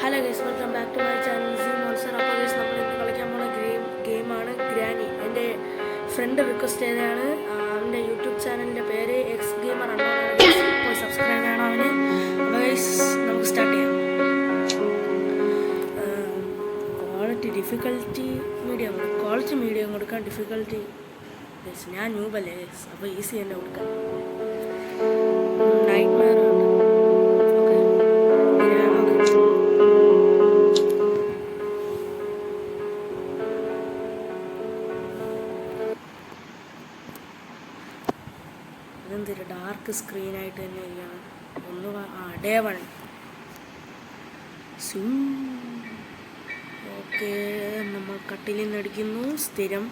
Hello guys, welcome back to my channel C Monster. അപ്പോൾ guys നമ്മൾ ഇന്ന് കളിക്കാൻ പോകുന്ന ഗെയിമാണ് ഗ്രാനി. എൻ്റെ ഫ്രണ്ട് റിക്വസ്റ്റ് ചെയ്തതാണ്. അവൻ്റെ യൂട്യൂബ് ചാനലിൻ്റെ പേര് എക്സ് ഗെയിമർ എന്നാണ്. പോയി സബ്സ്ക്രൈബ് ചെയ്യണം അവന്. അപ്പോൾ ഗൈസ് നമുക്ക് സ്റ്റാർട്ട് ചെയ്യാം. ക്വാളിറ്റി മീഡിയം കൊടുക്കാൻ ഡിഫിക്കൽറ്റി ഗൈസ് ഞാൻ ന്യൂബല്ലേ ഗൈസ്, അപ്പോൾ ഈസി തന്നെ കൊടുക്കാം. നൈറ്റ് മെയർ ഇതെന്തൊരു ഡാർക്ക് സ്ക്രീനായിട്ട് തന്നെ ഇരിക്കണം. Day 1 okay. നമ്മൾ കട്ടിലിൽ നിന്ന് അടിക്കുന്നു സ്ഥിരം.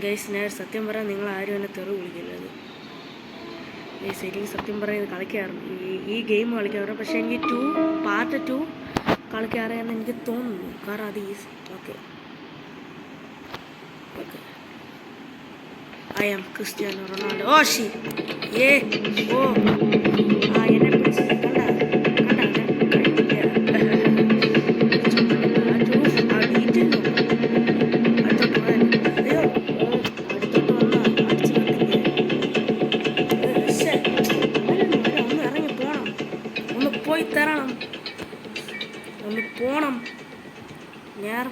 ഗൈസ് ഞാൻ സത്യം പറയാൻ നിങ്ങൾ ആരും എന്നെ തെറി വിളിക്കുന്നത് ഗൈസ്. എനിക്ക് സത്യം പറയുന്നത് കളിക്കാറുണ്ട്, ഈ ഗെയിം കളിക്കാറുണ്ട്. പക്ഷേ എനിക്ക് പാർട്ട് 2 കളിക്കാറിയാന്ന് എനിക്ക് തോന്നുന്നു, കാരണം അത് easy. Okay okay. I am Cristiano Ronaldo. ഓ ഷി ഏ ഓ എന്നെ പിടിച്ച് പോയി തരണം, ഒന്ന് പോണം. ഞാൻ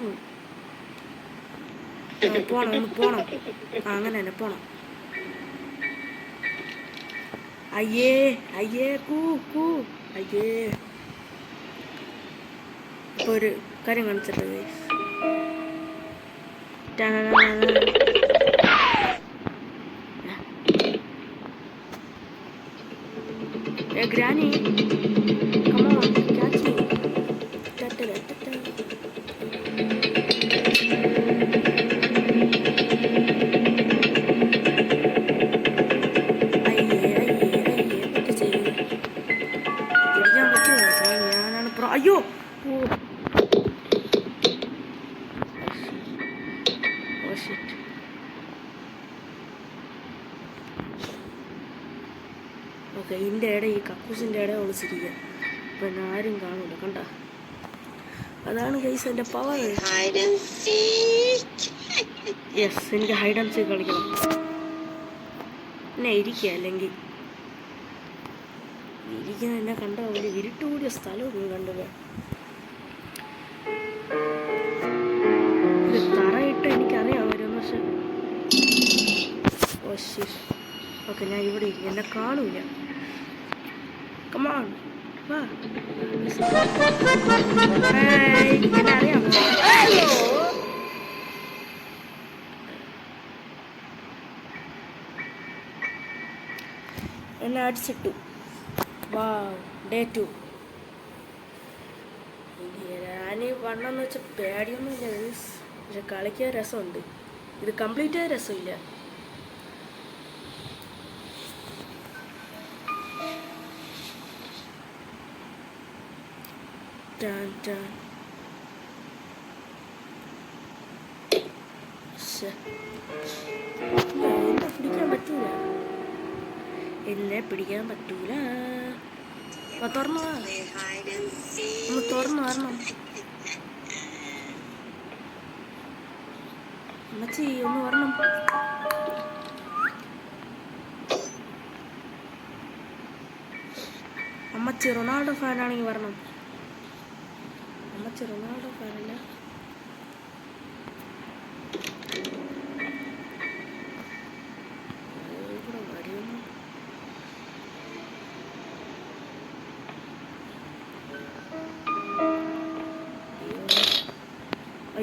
പോണം അങ്ങനെ തന്നെ പോണം. അയ്യേ അയ്യേ. ഇപ്പോൾ ഒരു കാര്യം കാണിച്ചിട്ട് ഗ്രാനി അയ്യോ ഓക്കെ. ഇതിൻ്റെ ഇടയിൽ ഈ കക്കൂസിൻ്റെ ഇടയിൽ ഒളിച്ചിരിക്കുക, പിന്നെ ആരും കാണൂല. കണ്ട, അതാണ് ഗൈസ് എൻ്റെ പവർ. യെസ്, എനിക്ക് ഹൈഡ് ആൻഡ് സീക്ക് കളിക്കണം. പിന്നെ ഇരിക്കുക, അല്ലെങ്കിൽ ഇരിക്കുന്ന എന്നെ കണ്ട ഒരു ഇരുട്ട് കൂടിയ സ്ഥലമൊന്നും കണ്ടത്. ഇത് തറയിട്ട് എനിക്കറിയാൻ വരും, പക്ഷെ ഓ ശരി. ഓക്കെ, ഞാൻ ഇവിടെ ഇരിക്കും, എന്നെ കാണൂല. കമാൺ വാ. എന്നെ അറിയാമോ? എന്നെ അടിച്ചിട്ടു. വാ, ഡേ 2. ഞാൻ വണ്ണെന്ന് വെച്ചാൽ പേടിയൊന്നുമില്ല, പക്ഷെ കളിക്കാൻ രസമുണ്ട്. ഇത് കംപ്ലീറ്റ് ആയ രസമില്ല. എന്നെ പിടിക്കാൻ പറ്റൂല. തുറന്നു വരണം അമ്മച്ചി, ഒന്ന് വരണം. അമ്മച്ചി റൊണാൾഡോ ഫാനാണെങ്കിൽ വരണം. അമ്മച്ചി റൊണാൾഡോ ഫാനല്ല.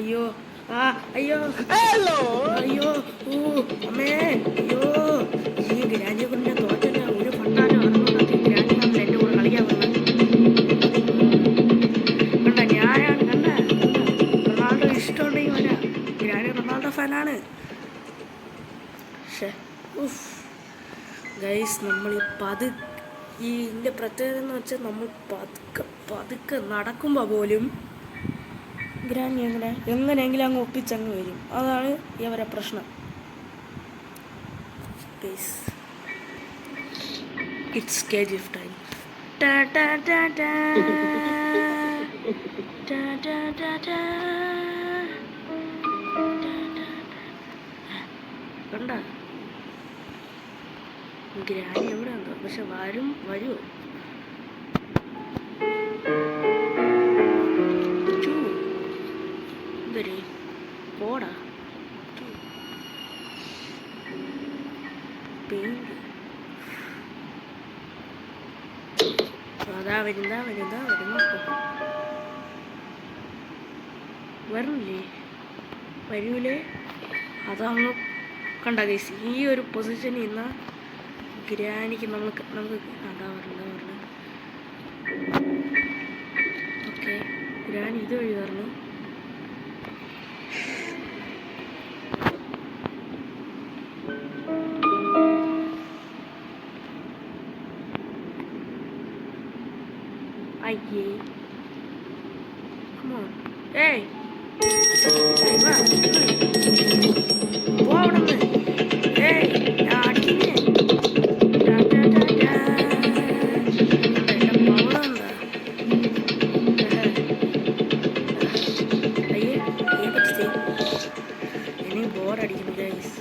അയ്യോ അയ്യോ അയ്യോ അമ്മേ അയ്യോ. ഈ ഗ്രാനിയെ കൊണ്ട് ഞാൻ തോറ്റല്ല. ഒരു പണ്ടാരം അറിഞ്ഞോണ്ടാ ഗ്രാനി നമ്മൾ എൻ്റെ കൂടെ കളിക്കാൻ വന്നത്. കണ്ട, ഞാനാണ് കണ്ട റൊണാൾഡോ ഇഷ്ടമുണ്ടെങ്കിൽ വരാ. ഗ്രാനി റൊണാൾഡോ ഫാനാണ്. ഗൈസ്, നമ്മൾ ഇതിൻ്റെ പ്രത്യേകത എന്ന് വെച്ചാൽ നമ്മൾ പതുക്കെ നടക്കുമ്പോൾ പോലും ഗ്രാനി എങ്ങനെയെങ്കിലും അങ്ങ് ഒപ്പിച്ചങ്ങ് വരും. അതാണ് ഇവരെ പ്രശ്നം. Guys it's KGF time. ടാ ടാ ടാ ടാ ടാ ടാ ടാ ടാ. കണ്ട ഗ്രാനി എവിടെ ഉണ്ടോ? പക്ഷെ വരുമോ? എന്തരേ പോടാ പെയിന്റ്. അതാ വരുന്നോ? വരണില്ലേ? വരൂലേ? അതങ്ങ് കണ്ട ഗൈസ്, ഈ ഒരു പൊസിഷനിൽ നിന്ന ഗ്രാനിക്ക് നമുക്ക് അതാ വരണം. ഓക്കെ, ഗ്രാനി ഇതുവഴി വരണം. അയ്യേ, come on. ഏയ് വാ പോ അവിടുന്ന്. ഏയ് അടിക്കുന്നേ. ഇനി ബോറടിക്കുന്നു ഗൈസ്.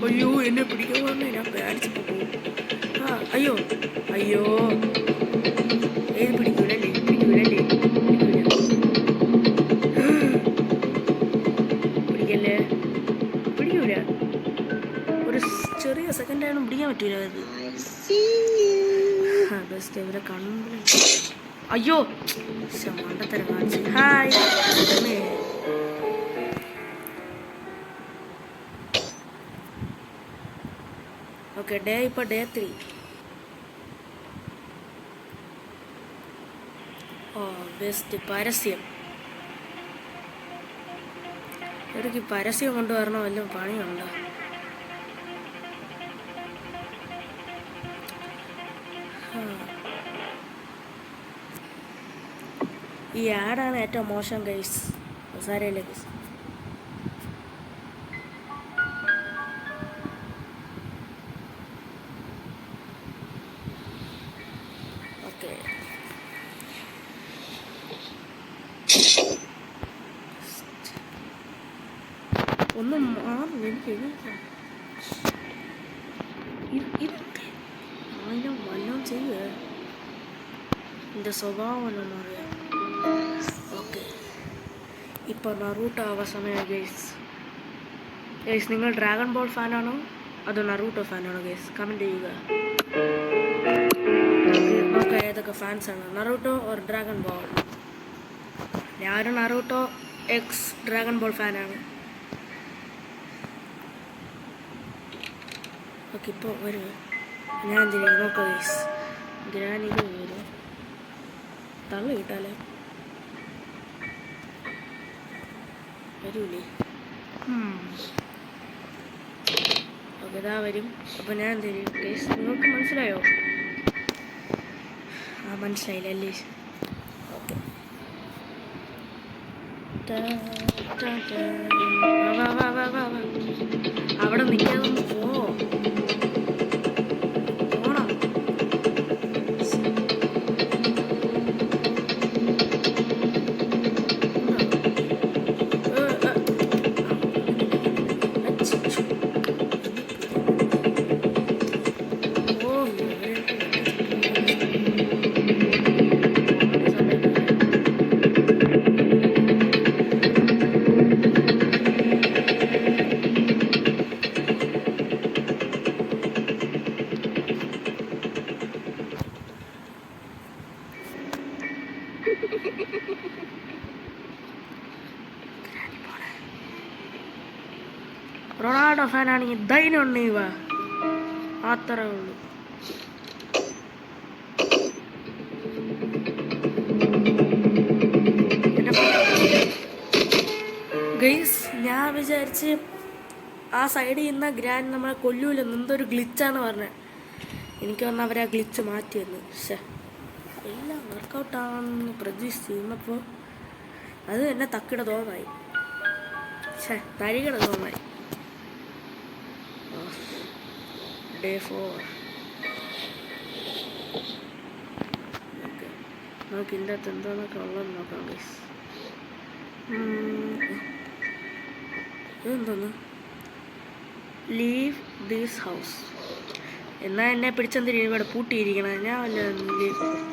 അയ്യോ എന്നെ പിടിക്കാൻ വന്നേ, ഞാൻ പേടിച്ചിട്ട് പോകും. അയ്യോ ഏത് പിടിക്കൂലല്ലേ? പിടിക്കൂല. ഒരു ചെറിയ സെക്കൻഡാണ് പിടിക്കാൻ പറ്റൂല. അത് ബെസ്റ്റ് ഇവരെ കണ്ണു. അയ്യോ മണ്ടത്തരം കാണിച്ച്. ഹായ്. ഓക്കെ, ഇപ്പോൾ ഡേ 3. ബെസ്റ്റ് പരസ്യം. എനിക്ക് പരസ്യം കൊണ്ടുവരണോ വല്ല പണിയുണ്ടോ? ഈ ആഡാണ് ഏറ്റവും മോശം ഗൈസ്. സാരമില്ല ഗൈസ്. ഓക്കെ, ഒന്നും മാറും എനിക്ക്. ഇതൊക്കെ വല്ലതും ചെയ്യുക. എൻ്റെ സ്വഭാവം വല്ലതും അറിയാം. ഓക്കെ, ഇപ്പോൾ നറൂട്ടോ ആവാൻ സമയം ഗൈസ്. നിങ്ങൾ ഡ്രാഗൺ ബോൾ ഫാനാണോ അതോ നറൂട്ടോ ഫാനാണോ ഗൈസ്? കമൻറ്റ് ചെയ്യുക. നോക്കാം ഏതൊക്കെ ഫാൻസാണ്, നറൂട്ടോ ഓർ ഡ്രാഗൺ ബോൾ. ഞാനൊരു നറൂട്ടോ എക്സ് ഡ്രാഗൺ ബോൾ ഫാനാണ്. ഓക്കെ, ഇപ്പോൾ വരും. ഞാൻ നോക്കാം ഗൈസ്. ഗ്രാനിക്ക് വരും. തള്ളു കിട്ടാലേ വരൂലേ? ഓക്കെ, ഇതാ വരും. അപ്പോൾ ഞാൻ തരും ഗൈസ്. നിങ്ങൾക്ക് മനസ്സിലായോ? മനസ്സിലായില്ലേ? ഓക്കെ, വാ അവിടെ നിൽക്കാതെ പോ. റൊണാൾഡോ ഫാനാണെങ്കിൽ ധൈര്യം ഉണ്ട്. അത്രേ ഉള്ളൂ. ഗൈസ്, ഞാൻ വിചാരിച്ച് ആ സൈഡിൽ നിന്ന് ഗ്രാൻഡ് നമ്മളെ കൊല്ലൂലെന്ന്. എന്തൊരു ഗ്ലിച്ചാന്ന് പറഞ്ഞത്. എനിക്ക് പറഞ്ഞാൽ അവരാ ഗ്ലിച്ച് മാറ്റി വന്നു. പക്ഷേ എല്ലാം വർക്കൗട്ടാണെന്ന് പ്രതീക്ഷിച്ച് ഇന്നപ്പോൾ അത് എന്നെ തക്കിട തോന്നായി. തരികട തോന്നായി. ഡേ 4. ഓക്കെ, നമുക്ക് ഇതിൻ്റെ അകത്ത് എന്താണെന്നൊക്കെ ഉള്ളതെന്ന് നോക്കാം ഗൈസ്. ഇതെന്തോന്ന്? Leave these house. എന്നാൽ എന്നെ പിടിച്ചെന്തിരിക്കും ഇവിടെ പൂട്ടിയിരിക്കണം? ഞാൻ വല്ല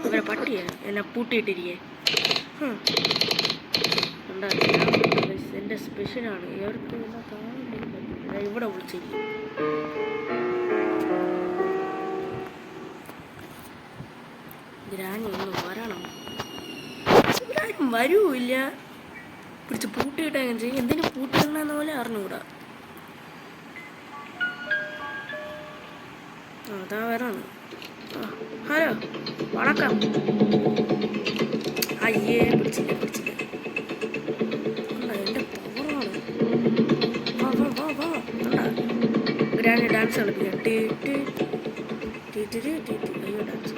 അവരെ പട്ടിയെ എന്നെ പൂട്ടിയിട്ടിരിക്കേ. എൻ്റെ സ്പെഷ്യലാണ്. ഇവർക്ക് എന്നെ കാണാൻ പറ്റില്ല. ഇവിടെ വിളിച്ചിരിക്കും. ഗ്രാനി ഒന്ന് വരണം. ഗ്രാനി വരൂല്ല. പിടിച്ച് പൂട്ടിയിട്ടേ ചെയ്യും. എന്തിനു പൂട്ടിയിടണമെന്ന പോലെ അറിഞ്ഞുകൂടാ. അതാ വരാണ്. ഹലോ, വണക്കം. അയ്യേ, പിടിച്ചില്ല. എൻ്റെ പവറാണ്. വാ. ഗ്രാനി ഡാൻസ് കളിപ്പിക്കാം. അയ്യോ, ഡാൻസ്.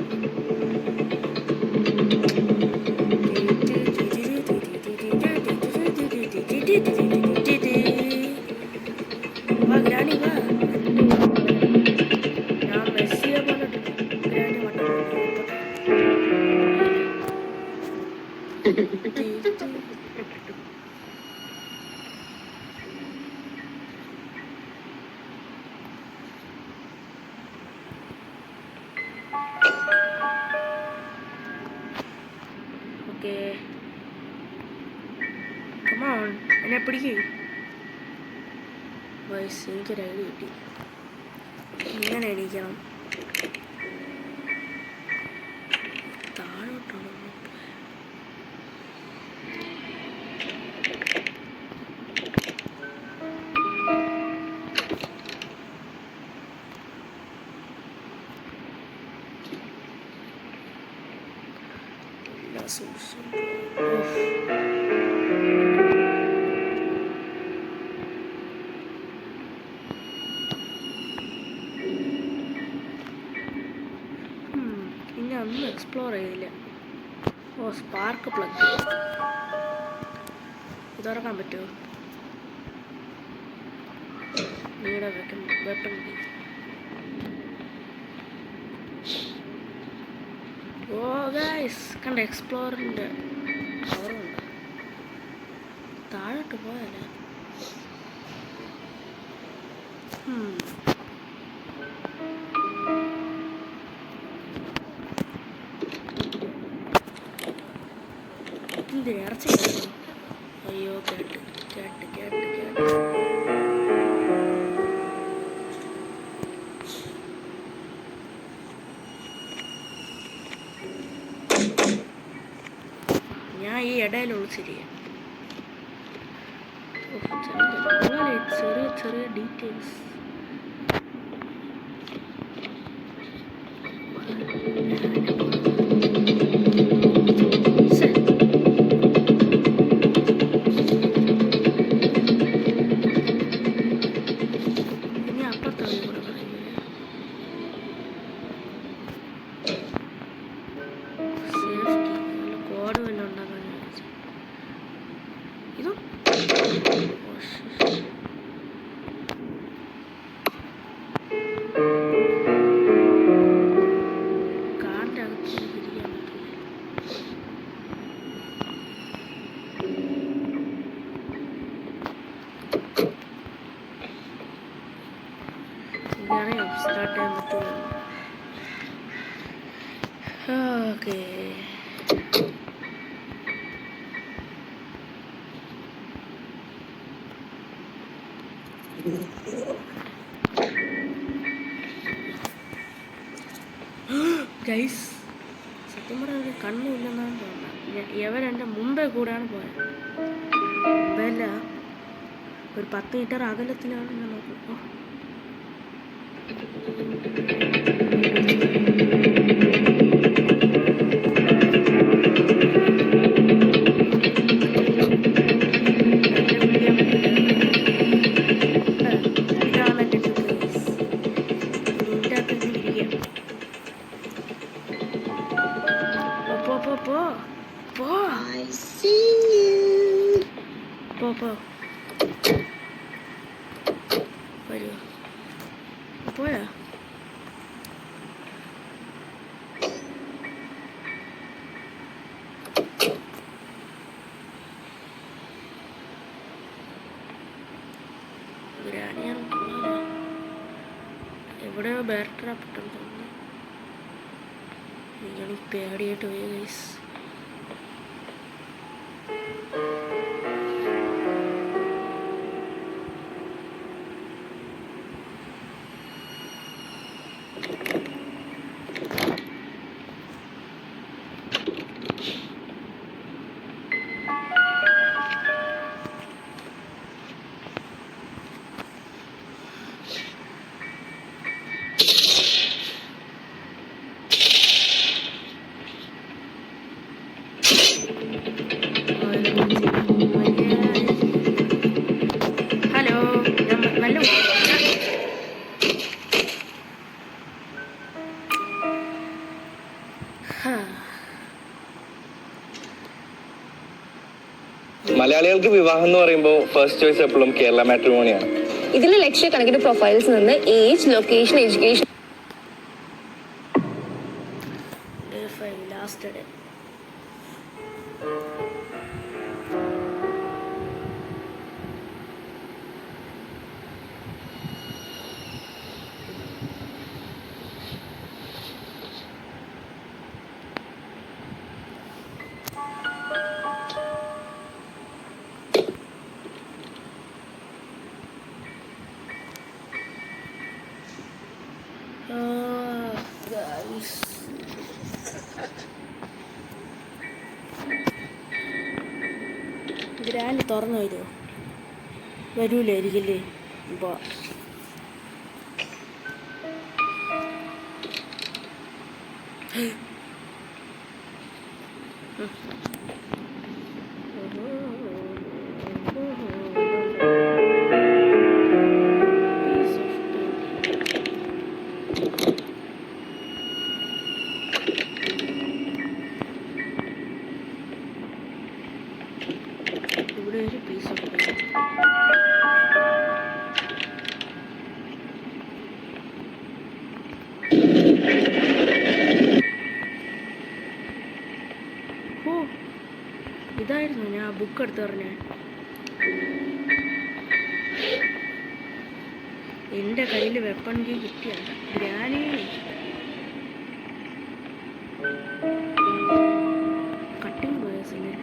വാ ഗ്രാനി വാ. ഞാൻ മെസ്സിയെ പോലെ ഗ്രാനി വട്ടം. ഓക്കെ, കമോൺ, എന്നെ പിടിക്കേ. വയസ്സ് എനിക്കൊരു ഐഡിയ കിട്ടി. ഇങ്ങനെ എണീക്കണം. താഴോട്ടാണ്. ഇനി ഒന്നും എക്സ്പ്ലോർ ചെയ്തില്ല. Spark plug. ഇത് തുറക്കാൻ പറ്റുമോ? നീടെ വെട്ടം. ഓ ഗൈസ്, കണ്ട എക്സ്പ്ലോറിൻ്റെ പവറുണ്ട്. താഴോട്ട് പോയാലേ. എന്തിനാ ഇറച്ചി? അയ്യോ, കേട്ട്. ഞാൻ ഈ ഇടയിൽ ഒളിച്ചിരിക്കുക. ചെറിയ ഡീറ്റെയിൽസ്. ഇനി അപ്പുറത്താണ് കൂടെ പറയുന്നത്. സേഫ്റ്റി കോഡ് വല്ലതും ഉണ്ടാക്കാൻ ഇതും കാറിൻ്റെ അകത്ത് ഇരിക്കാൻ പറ്റില്ല. അറിയാം, സ്റ്റാർട്ട് ചെയ്യാൻ പറ്റില്ല. ഓക്കെ, ഗൈസ്, സത്യം പറഞ്ഞാൽ കണ്ണുമില്ലെന്നാണ് തോന്നുന്നത്. ഇവരെൻ്റെ മുമ്പേ കൂടെയാണ് പോയത്. മുമ്പല്ല, ഒരു 10 മീറ്റർ അകലത്തിലാണ് ഞാൻ നോക്കുന്നത്. പോ വരൂ. പോയാ എവിടെയോ ബെയർ ട്രാപ്പ് ഇട്ടെന്ന് തോന്നുന്നു. ഇയാൾ പേടിയായിട്ട് പോയി ഗൈസ്. ഹലോ, നല്ല മലയാളികൾക്ക് വിവാഹം എന്ന് പറയുമ്പോൾ ഫസ്റ്റ് ചോയ്സ് എപ്പോഴും കേരള മാട്രിമോണിയാണ്. ഇതിൽ ലക്ഷക്കണക്കിന് പ്രൊഫൈൽസ് നിന്ന് age, location, education last day guys. Grand തുറന്നു വരുമോ? വരൂലായിരിക്കില്ലേ? ഇപ്പോൾ ഇവിടെ ഒരു പീസ് ഓഫ് ഓ, ഇതായിരുന്നു ഞാൻ ബുക്ക് എടുത്ത് പറഞ്ഞേ. എൻ്റെ കയ്യിൽ വെപ്പൺ കീ കിട്ടിയാണ്. ഗ്രാനി കട്ടിങ് ബോയ്സിന്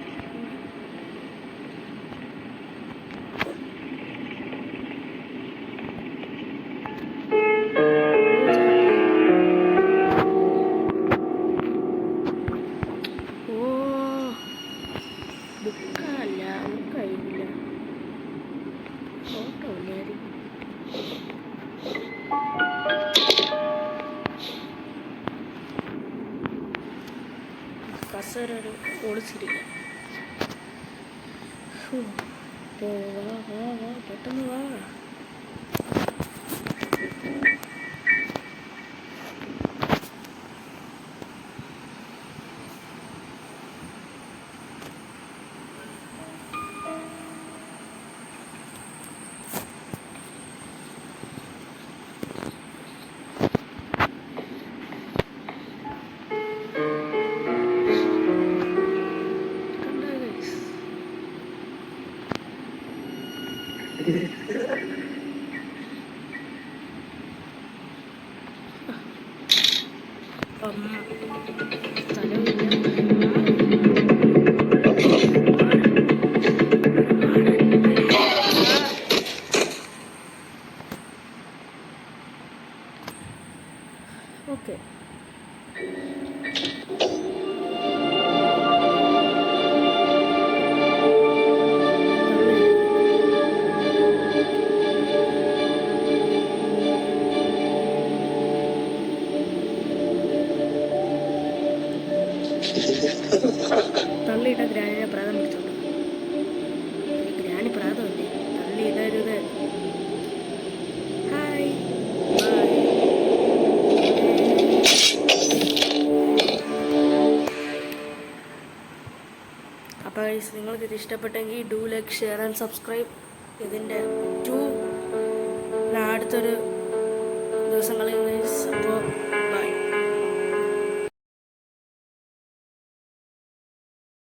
ബുക്കല്ല, ബുക്കായില്ല, ഫോട്ടോ ഇല്ലായിരിക്കും. കസേര ഒരു ഒളിച്ചിരിക്കുക. വാ വാ വാ, പെട്ടെന്ന് വാ. ഓക്കെ, തള്ളിയിട്ട ഗ്രാനിനെ പ്രാതം പിടിച്ചോണ്ട് ഗ്രാനി പ്രാതമല്ലേ, തള്ളിയിടരുത്. ഹായ് അപ്പോൾ ഗൈസ്, നിങ്ങൾക്കിത് ഇഷ്ടപ്പെട്ടെങ്കിൽ do like, share and subscribe. ഇതിൻ്റെ അടുത്തൊരു